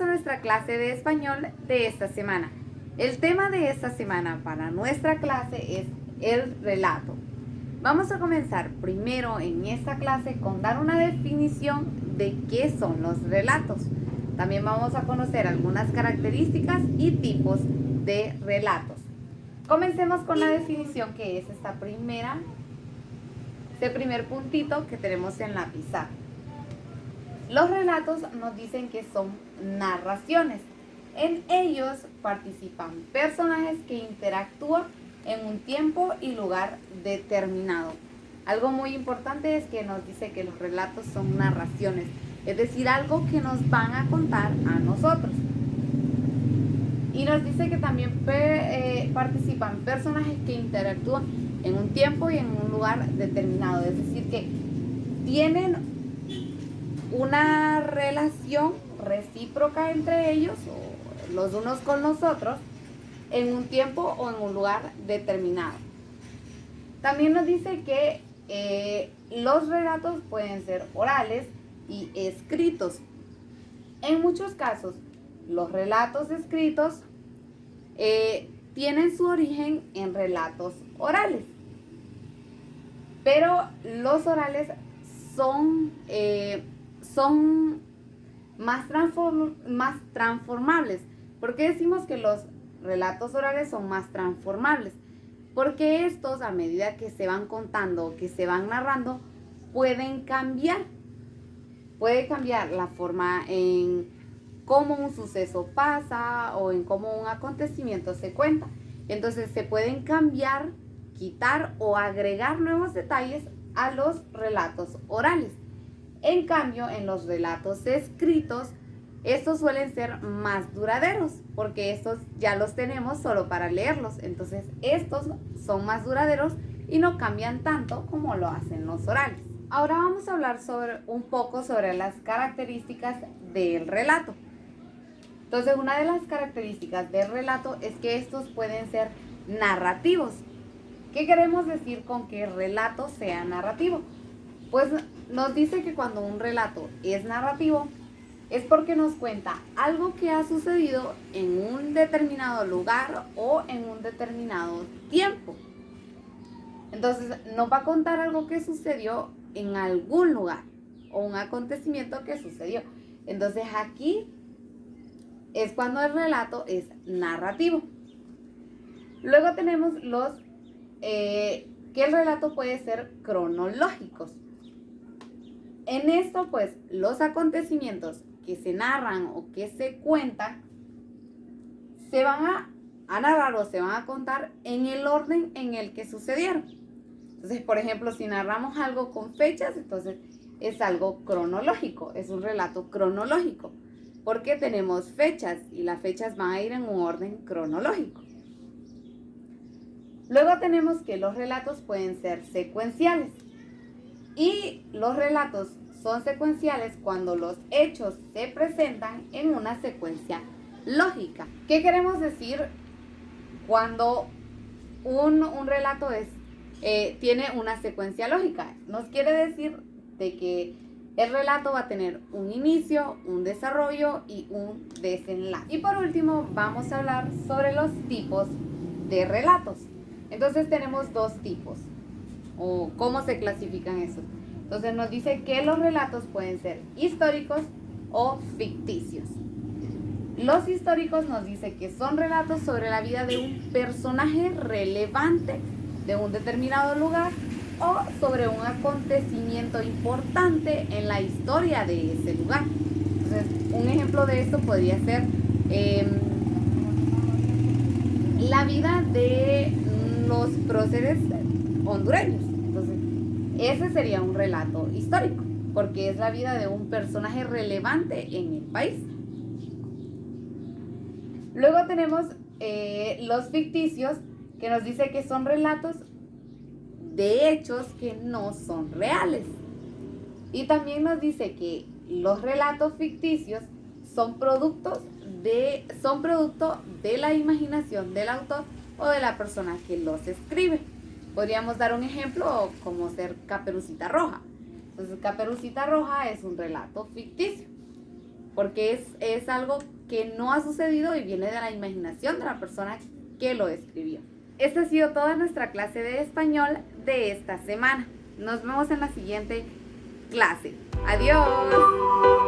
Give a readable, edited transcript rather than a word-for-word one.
nuestra clase de español de esta semana. El tema de esta semana para nuestra clase es el relato. Vamos a comenzar primero en esta clase con dar una definición de qué son los relatos. También vamos a conocer algunas características y tipos de relatos. Comencemos con la definición, que es este primer puntito que tenemos en la pizarra. Los relatos nos dicen que son narraciones. En ellos participan personajes que interactúan en un tiempo y lugar determinado. Algo muy importante es que nos dice que los relatos son narraciones, es decir, algo que nos van a contar a nosotros. Y nos dice que también participan personajes que interactúan en un tiempo y en un lugar determinado, es decir, que tienen una relación recíproca entre ellos, o los unos con los otros, en un tiempo o en un lugar determinado. También nos dice que los relatos pueden ser orales y escritos. En muchos casos, los relatos escritos tienen su origen en relatos orales, pero los orales son más transformables. ¿Por qué decimos que los relatos orales son más transformables? Porque estos, a medida que se van contando, que se van narrando, pueden cambiar. Puede cambiar la forma en cómo un suceso pasa o en cómo un acontecimiento se cuenta. Entonces se pueden cambiar, quitar o agregar nuevos detalles a los relatos orales. En cambio, en los relatos escritos, estos suelen ser más duraderos, porque estos ya los tenemos solo para leerlos. Entonces, estos son más duraderos y no cambian tanto como lo hacen los orales. Ahora vamos a hablar un poco sobre las características del relato. Entonces, una de las características del relato es que estos pueden ser narrativos. ¿Qué queremos decir con que el relato sea narrativo? Pues nos dice que cuando un relato es narrativo, es porque nos cuenta algo que ha sucedido en un determinado lugar o en un determinado tiempo. Entonces, nos va a contar algo que sucedió en algún lugar o un acontecimiento que sucedió. Entonces, aquí es cuando el relato es narrativo. Luego tenemos que el relato puede ser cronológicos. En esto, pues, los acontecimientos que se narran o que se cuentan se van a narrar o se van a contar en el orden en el que sucedieron. Entonces, por ejemplo, si narramos algo con fechas, entonces es algo cronológico, es un relato cronológico, porque tenemos fechas y las fechas van a ir en un orden cronológico. Luego tenemos que los relatos pueden ser secuenciales. Y los relatos son secuenciales cuando los hechos se presentan en una secuencia lógica. ¿Qué queremos decir cuando un relato tiene una secuencia lógica? Nos quiere decir de que el relato va a tener un inicio, un desarrollo y un desenlace. Y por último, vamos a hablar sobre los tipos de relatos. Entonces tenemos dos tipos, o cómo se clasifican esos. Entonces nos dice que los relatos pueden ser históricos o ficticios. Los históricos nos dice que son relatos sobre la vida de un personaje relevante de un determinado lugar o sobre un acontecimiento importante en la historia de ese lugar. Entonces, un ejemplo de esto podría ser la vida de los próceres hondureños. Entonces, ese sería un relato histórico, porque es la vida de un personaje relevante en el país. Luego tenemos los ficticios, que nos dice que son relatos de hechos que no son reales. Y también nos dice que los relatos ficticios son producto de la imaginación del autor o de la persona que los escribe. Podríamos dar un ejemplo como ser Caperucita Roja. Entonces, Caperucita Roja es un relato ficticio, porque es algo que no ha sucedido y viene de la imaginación de la persona que lo escribió. Esta ha sido toda nuestra clase de español de esta semana. Nos vemos en la siguiente clase. Adiós.